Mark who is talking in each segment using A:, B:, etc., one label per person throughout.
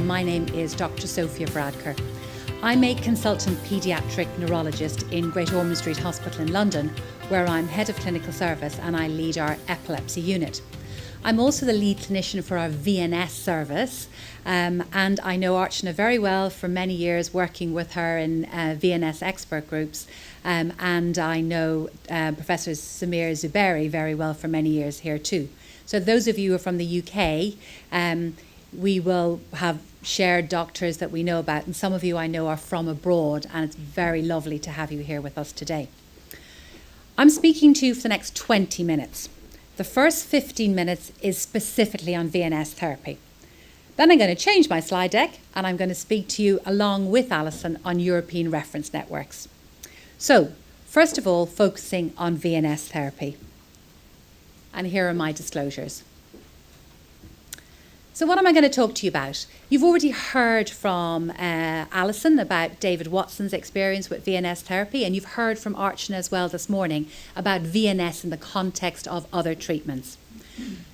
A: My name is Dr. Sophia Varadkar. I'm a consultant paediatric neurologist in Great Ormond Street Hospital in London, where I'm head of clinical service and I lead our epilepsy unit. I'm also the lead clinician for our VNS service, and I know Archana very well for many years working with her in VNS expert groups, and I know Professor Samir Zubairi very well for many years here too. So those of you who are from the UK, we will have shared doctors that we know about, and some of you I know are from abroad, and it's very lovely to have you here with us today. I'm speaking to you for the next 20 minutes. The first 15 minutes is specifically on VNS therapy. Then I'm going to change my slide deck and I'm going to speak to you along with Alison on European reference networks. So, first of all, focusing on VNS therapy. And here are my disclosures. So what am I going to talk to you about? You've already heard from Alison about David Watson's experience with VNS therapy, and you've heard from Archana as well this morning about VNS in the context of other treatments.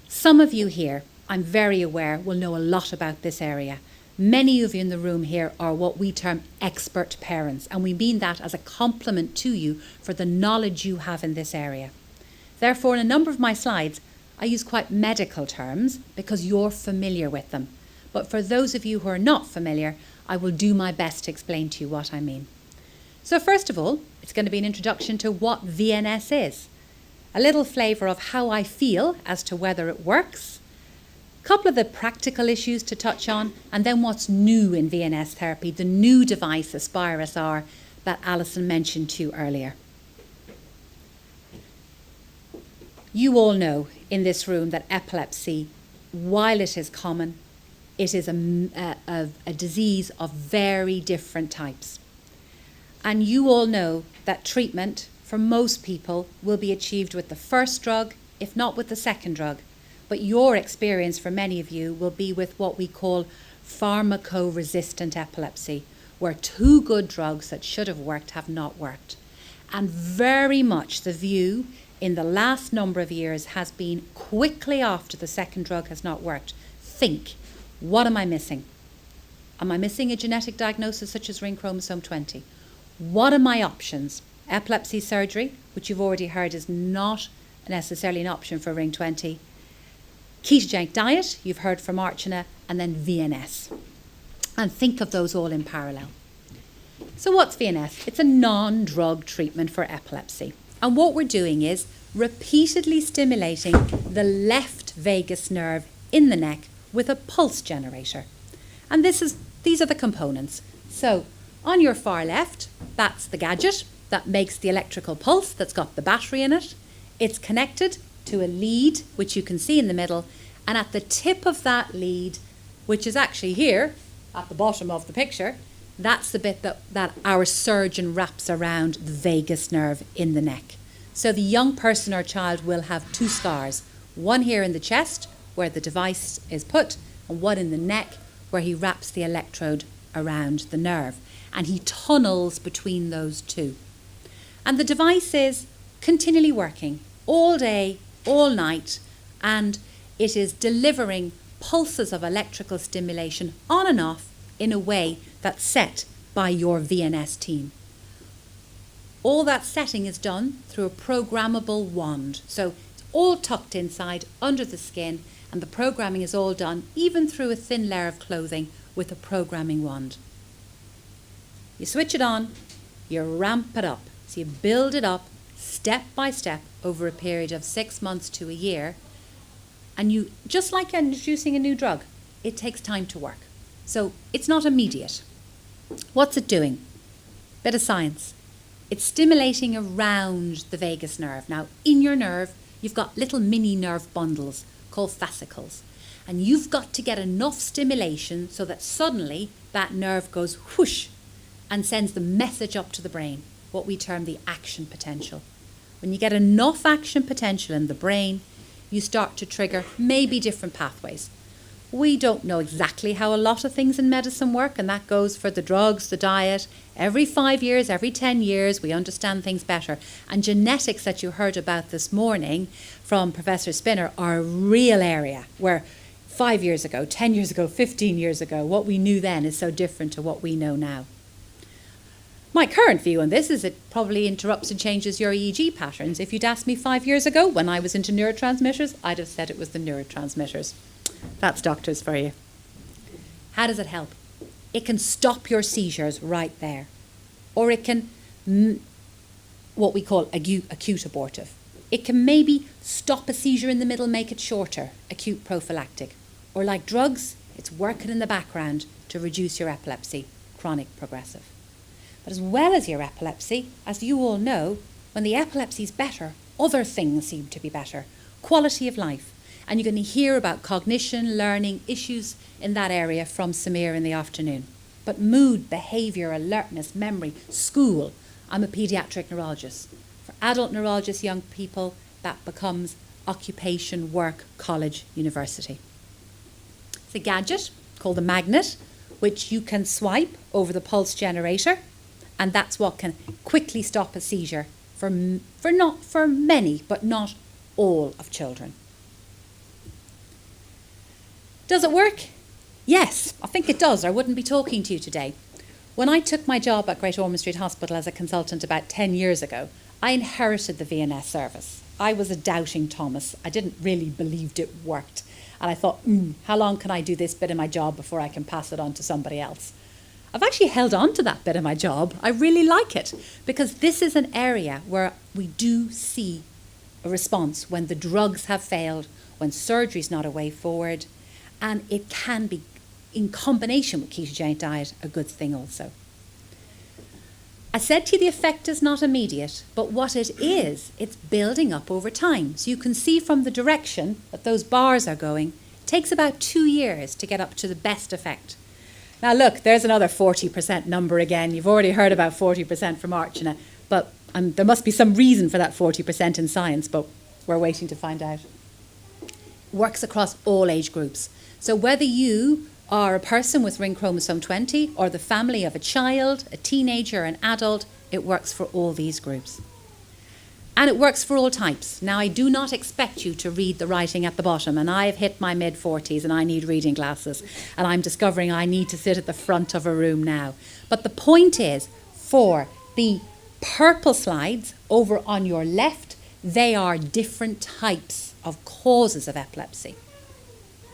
A: Some of you here, I'm very aware, will know a lot about this area. Many of you in the room here are what we term expert parents, and we mean that as a compliment to you for the knowledge you have in this area. Therefore, in a number of my slides, I use quite medical terms because you're familiar with them. But for those of you who are not familiar, I will do my best to explain to you what I mean. So first of all, it's going to be an introduction to what VNS is. A little flavour of how I feel as to whether it works. A couple of the practical issues to touch on, and then what's new in VNS therapy, the new device, Aspire SR, that Alison mentioned to you earlier. You all know in this room that epilepsy, while it is common, it is a disease of very different types. And you all know that treatment for most people will be achieved with the first drug, if not with the second drug. But your experience for many of you will be with what we call pharmacoresistant epilepsy, where two good drugs that should have worked have not worked. And very much the view in the last number of years has been quickly after the second drug has not worked, think, what am I missing? Am I missing a genetic diagnosis such as ring chromosome 20? What are my options? Epilepsy surgery, which you've already heard is not necessarily an option for ring 20. Ketogenic diet, you've heard from Archana, and then VNS. And think of those all in parallel. So what's VNS? It's a non-drug treatment for epilepsy. And what we're doing is repeatedly stimulating the left vagus nerve in the neck with a pulse generator. And these are the components. So on your far left, that's the gadget that makes the electrical pulse that's got the battery in it. It's connected to a lead, which you can see in the middle. And at the tip of that lead, which is actually here at the bottom of the picture, that's the bit that our surgeon wraps around the vagus nerve in the neck. So the young person or child will have two scars, one here in the chest where the device is put, and one in the neck where he wraps the electrode around the nerve. And he tunnels between those two. And the device is continually working all day, all night, and it is delivering pulses of electrical stimulation on and off in a way that's set by your VNS team. All that setting is done through a programmable wand. So it's all tucked inside under the skin, and the programming is all done even through a thin layer of clothing with a programming wand. You switch it on, you ramp it up. So you build it up step by step over a period of 6 months to a year. And you, just like introducing a new drug, it takes time to work. So it's not immediate. What's it doing? Bit of science. It's stimulating around the vagus nerve. Now, in your nerve, you've got little mini nerve bundles called fascicles. And you've got to get enough stimulation so that suddenly that nerve goes whoosh and sends the message up to the brain, what we term the action potential. When you get enough action potential in the brain, you start to trigger maybe different pathways. We don't know exactly how a lot of things in medicine work, and that goes for the drugs, the diet. Every 5 years, every 10 years, we understand things better. And genetics that you heard about this morning from Professor Spinner are a real area where 5 years ago, 10 years ago, 15 years ago, what we knew then is so different to what we know now. My current view on this is it probably interrupts and changes your EEG patterns. If you'd asked me 5 years ago when I was into neurotransmitters, I'd have said it was the neurotransmitters. That's doctors for you. How does it help? It can stop your seizures right there. Or it can, what we call acute abortive. It can maybe stop a seizure in the middle, make it shorter, acute prophylactic. Or like drugs, it's working in the background to reduce your epilepsy, chronic progressive. But as well as your epilepsy, as you all know, when the epilepsy is better, other things seem to be better. Quality of life. And you're going to hear about cognition, learning, issues in that area from Samir in the afternoon. But mood, behaviour, alertness, memory, school. I'm a paediatric neurologist. For adult neurologists, young people, that becomes occupation, work, college, university. It's a gadget called a magnet, which you can swipe over the pulse generator, and that's what can quickly stop a seizure for many, but not all of children. Does it work? Yes, I think it does. I wouldn't be talking to you today. When I took my job at Great Ormond Street Hospital as a consultant about 10 years ago, I inherited the VNS service. I was a doubting Thomas. I didn't really believe it worked. And I thought, how long can I do this bit of my job before I can pass it on to somebody else? I've actually held on to that bit of my job. I really like it because this is an area where we do see a response when the drugs have failed, when surgery's not a way forward, and it can be, in combination with ketogenic diet, a good thing also. I said to you the effect is not immediate, but what it is, it's building up over time. So you can see from the direction that those bars are going, it takes about 2 years to get up to the best effect. Now look, there's another 40% number again. You've already heard about 40% from Archana, but there must be some reason for that 40% in science, but we're waiting to find out. Works across all age groups. So whether you are a person with ring chromosome 20 or the family of a child, a teenager, an adult, it works for all these groups. And it works for all types. Now, I do not expect you to read the writing at the bottom, and I've hit my mid-40s and I need reading glasses, and I'm discovering I need to sit at the front of a room now. But the point is, for the purple slides over on your left, they are different types of causes of epilepsy.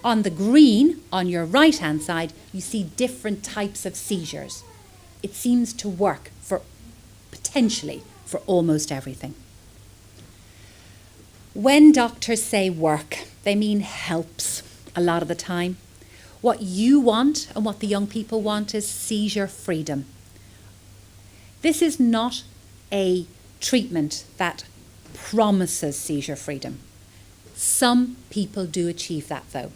A: On the green, on your right-hand side, you see different types of seizures. It seems to work potentially for almost everything. When doctors say work, they mean helps a lot of the time. What you want and what the young people want is seizure freedom. This is not a treatment that promises seizure freedom. Some people do achieve that though.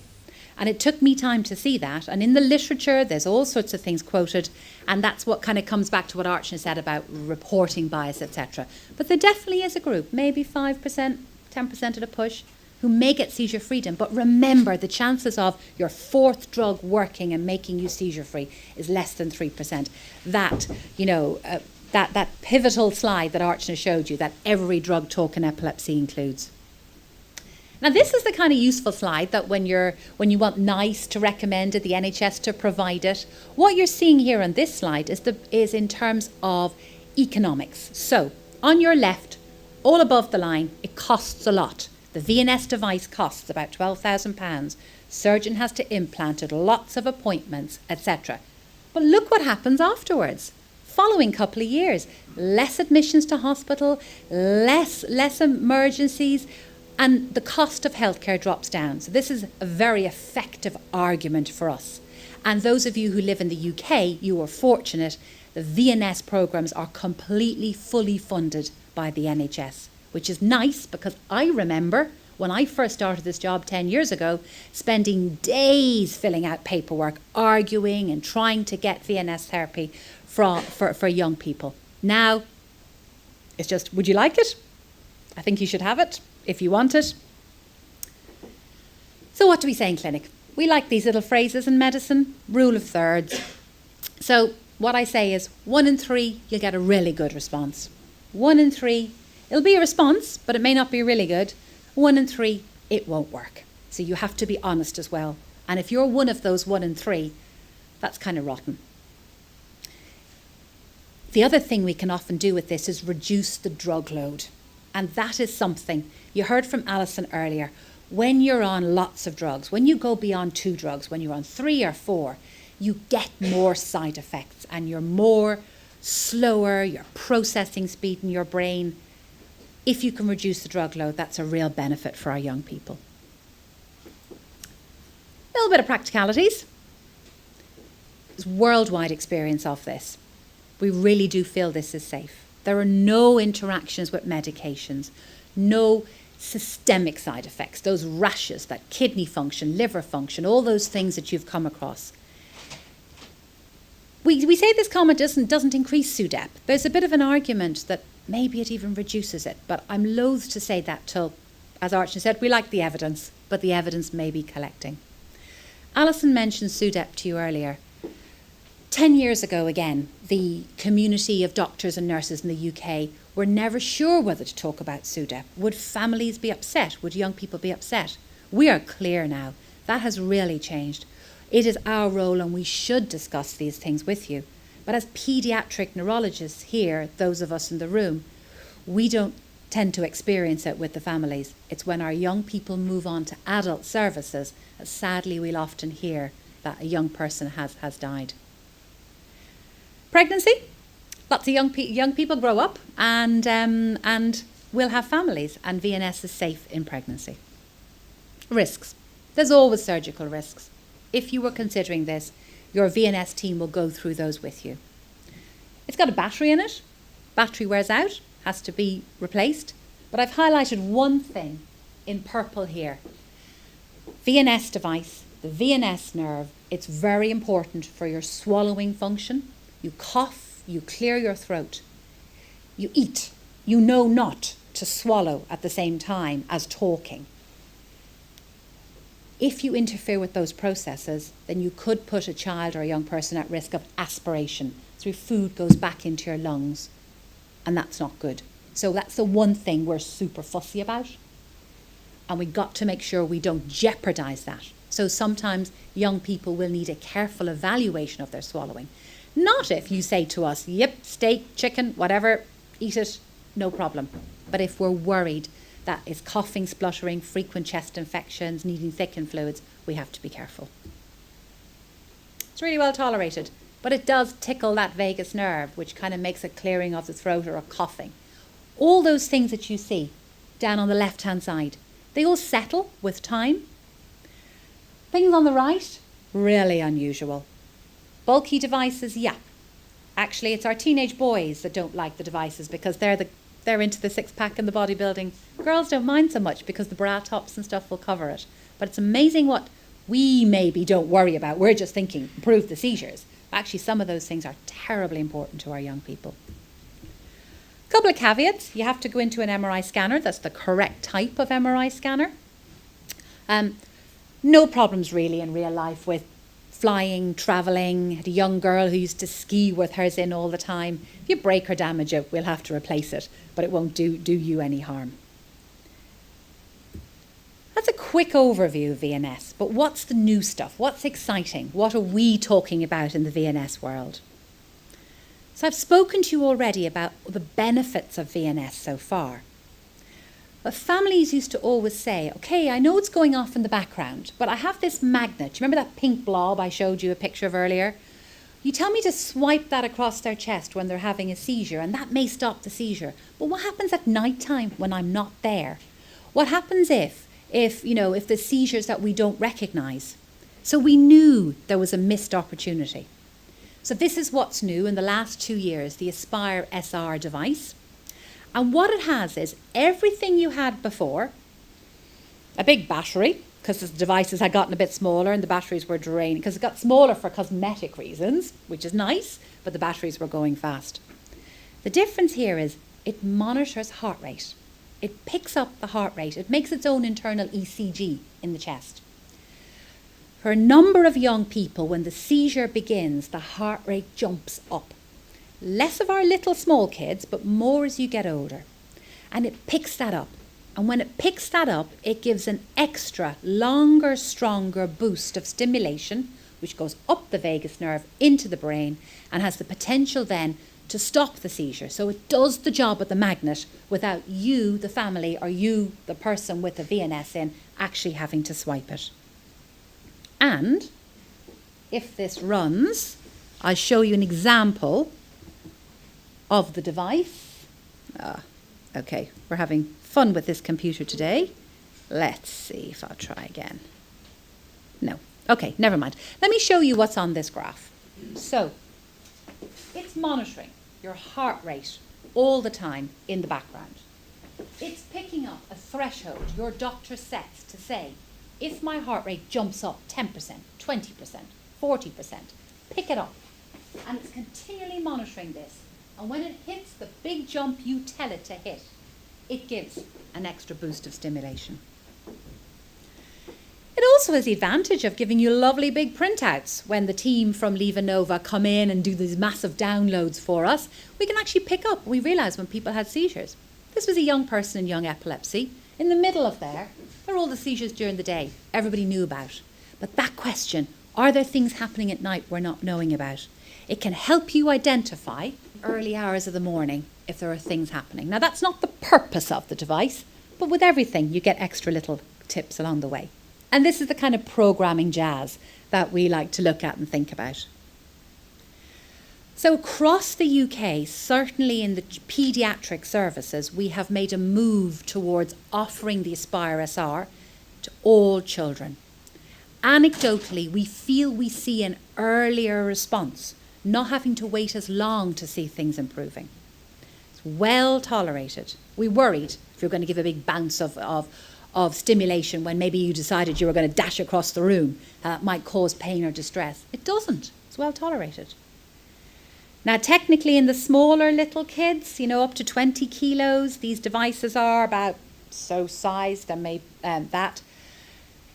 A: And it took me time to see that. And in the literature, there's all sorts of things quoted. And that's what kind of comes back to what Archana said about reporting bias, etc. But there definitely is a group, maybe 5%, 10% at a push, who may get seizure freedom. But remember, the chances of your fourth drug working and making you seizure free is less than 3%. That, that pivotal slide that Archana showed you, that every drug talk in epilepsy includes. Now, this is the kind of useful slide that when you want NICE to recommend it, the NHS to provide it. What you're seeing here on this slide is in terms of economics. So, on your left, all above the line, it costs a lot. The VNS device costs about £12,000. Surgeon has to implant it, lots of appointments, etc. But look what happens afterwards. Following couple of years, less admissions to hospital, less emergencies, and the cost of healthcare drops down. So this is a very effective argument for us. And those of you who live in the UK, you are fortunate. The VNS programs are completely, fully funded by the NHS, which is nice because I remember when I first started this job 10 years ago, spending days filling out paperwork, arguing and trying to get VNS therapy for young people. Now, it's just, would you like it? I think you should have it if you want it. So what do we say in clinic? We like these little phrases in medicine, rule of thirds. So what I say is 1 in 3, you'll get a really good response. 1 in 3, it'll be a response, but it may not be really good. 1 in 3, it won't work. So you have to be honest as well And if you're one of those 1 in 3, that's kind of rotten. The other thing we can often do with this is reduce the drug load. And that is something you heard from Alison earlier. When you're on lots of drugs, when you go beyond 2 drugs, when you're on 3 or 4, you get more side effects and you're more slower, your processing speed in your brain. If you can reduce the drug load, that's a real benefit for our young people. A little bit of practicalities. There's worldwide experience of this. We really do feel this is safe. There are no interactions with medications, no systemic side effects, those rashes, that kidney function, liver function, all those things that you've come across. We say this comment doesn't increase SUDEP. There's a bit of an argument that maybe it even reduces it, but I'm loath to say that till, as Archie said, we like the evidence, but the evidence may be collecting. Alison mentioned SUDEP to you earlier. 10 years ago, again, the community of doctors and nurses in the UK were never sure whether to talk about SUDEP. Would families be upset? Would young people be upset? We are clear now. That has really changed. It is our role and we should discuss these things with you. But as paediatric neurologists here, those of us in the room, we don't tend to experience it with the families. It's when our young people move on to adult services that sadly we'll often hear that a young person has died. Pregnancy. Lots of young people grow up and will have families, and VNS is safe in pregnancy. Risks. There's always surgical risks. If you were considering this, your VNS team will go through those with you. It's got a battery in it. Battery wears out, has to be replaced. But I've highlighted one thing in purple here. VNS device, the VNS nerve, it's very important for your swallowing function. You cough, you clear your throat, you eat. You know not to swallow at the same time as talking. If you interfere with those processes, then you could put a child or a young person at risk of aspiration. So food goes back into your lungs, and that's not good. So that's the one thing we're super fussy about. And we got to make sure we don't jeopardize that. So sometimes young people will need a careful evaluation of their swallowing. Not if you say to us, yep, steak, chicken, whatever, eat it, no problem. But if we're worried that is coughing, spluttering, frequent chest infections, needing thickened fluids, we have to be careful. It's really well tolerated, but it does tickle that vagus nerve, which kind of makes a clearing of the throat or a coughing. All those things that you see down on the left-hand side, they all settle with time. Things on the right, really unusual. Bulky devices, yeah. Actually, it's our teenage boys that don't like the devices because they're into the six-pack and the bodybuilding. Girls don't mind so much because the bra tops and stuff will cover it. But it's amazing what we maybe don't worry about. We're just thinking, improve the seizures. Actually, some of those things are terribly important to our young people. A couple of caveats. You have to go into an MRI scanner. That's the correct type of MRI scanner. No problems really in real life with flying, travelling. I had a young girl who used to ski with hers in all the time. If you break or damage it, we'll have to replace it, but it won't do you any harm. That's a quick overview of VNS, but what's the new stuff? What's exciting? What are we talking about in the VNS world? So I've spoken to you already about the benefits of VNS so far. But families used to always say, okay, I know it's going off in the background, but I have this magnet. Do you remember that pink blob I showed you a picture of earlier? You tell me to swipe that across their chest when they're having a seizure, and that may stop the seizure. But what happens at night time when I'm not there? What happens if the seizures that we don't recognise? So we knew there was a missed opportunity. So this is what's new in the last 2 years, the Aspire SR device. And what it has is everything you had before, a big battery, because the devices had gotten a bit smaller and the batteries were draining, because it got smaller for cosmetic reasons, which is nice, but the batteries were going fast. The difference here is it monitors heart rate. It picks up the heart rate. It makes its own internal ECG in the chest. For a number of young people, when the seizure begins, the heart rate jumps up. Less of our little small kids, but more as you get older. And it picks that up. And when it picks that up, it gives an extra, longer, stronger boost of stimulation, which goes up the vagus nerve into the brain and has the potential then to stop the seizure. So it does the job of the magnet without you, the family, or you, the person with the VNS in, actually having to swipe it. And if this runs, I'll show you an example of the device. Okay, we're having fun with this computer today. Let's see if I'll try again. No. Okay, never mind. Let me show you what's on this graph. So, it's monitoring your heart rate all the time in the background. It's picking up a threshold your doctor sets to say, if my heart rate jumps up 10%, 20%, 40%, pick it up. And it's continually monitoring this. And when it hits the big jump you tell it to hit, it gives an extra boost of stimulation. It also has the advantage of giving you lovely big printouts. When the team from LivaNova come in and do these massive downloads for us, we can actually pick up. We realise when people had seizures. This was a young person in young epilepsy. In the middle of there are all the seizures during the day everybody knew about. But that question, are there things happening at night we're not knowing about? It can help you identify early hours of the morning if there are things happening. Now, that's not the purpose of the device, but with everything, you get extra little tips along the way. And this is the kind of programming jazz that we like to look at and think about. So across the UK, certainly in the paediatric services, we have made a move towards offering the Aspire SR to all children. Anecdotally, we feel we see an earlier response, not having to wait as long to see things improving. It's well tolerated. We worried if you're going to give a big bounce of stimulation when maybe you decided you were going to dash across the room, might cause pain or distress. It doesn't. It's well tolerated. Now, technically in the smaller little kids, up to 20 kilos, these devices are about so sized and that.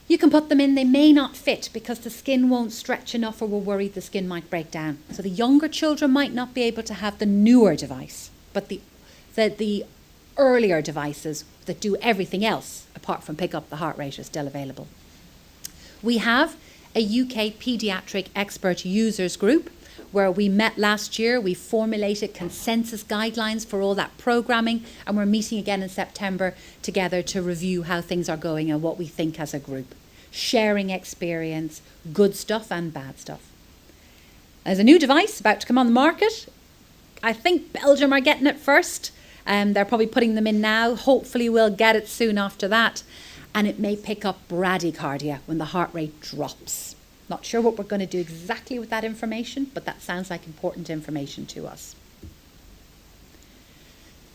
A: You can put them in, they may not fit because the skin won't stretch enough or we're worried the skin might break down. So the younger children might not be able to have the newer device, but the earlier devices that do everything else apart from pick up the heart rate are still available. We have a UK paediatric expert users group where we met last year. We formulated consensus guidelines for all that programming, and we're meeting again in September together to review how things are going and what we think as a group. Sharing experience, good stuff and bad stuff. There's a new device about to come on the market. I think Belgium are getting it first. They're probably putting them in now. Hopefully we'll get it soon after that. And it may pick up bradycardia when the heart rate drops. Not sure what we're going to do exactly with that information, but that sounds like important information to us.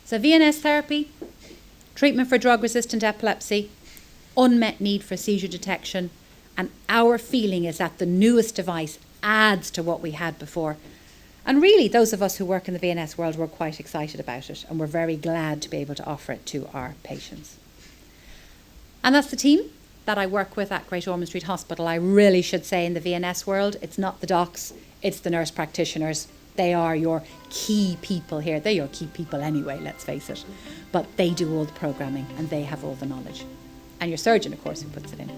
A: So VNS therapy, treatment for drug-resistant epilepsy, unmet need for seizure detection, and our feeling is that the newest device adds to what we had before. And really, those of us who work in the VNS world were quite excited about it, and we're very glad to be able to offer it to our patients. And that's the team that I work with at Great Ormond Street Hospital. I really should say in the VNS world, it's not the docs, it's the nurse practitioners. They are your key people here. They're your key people anyway, let's face it. But they do all the programming and they have all the knowledge. And your surgeon, of course, who puts it in.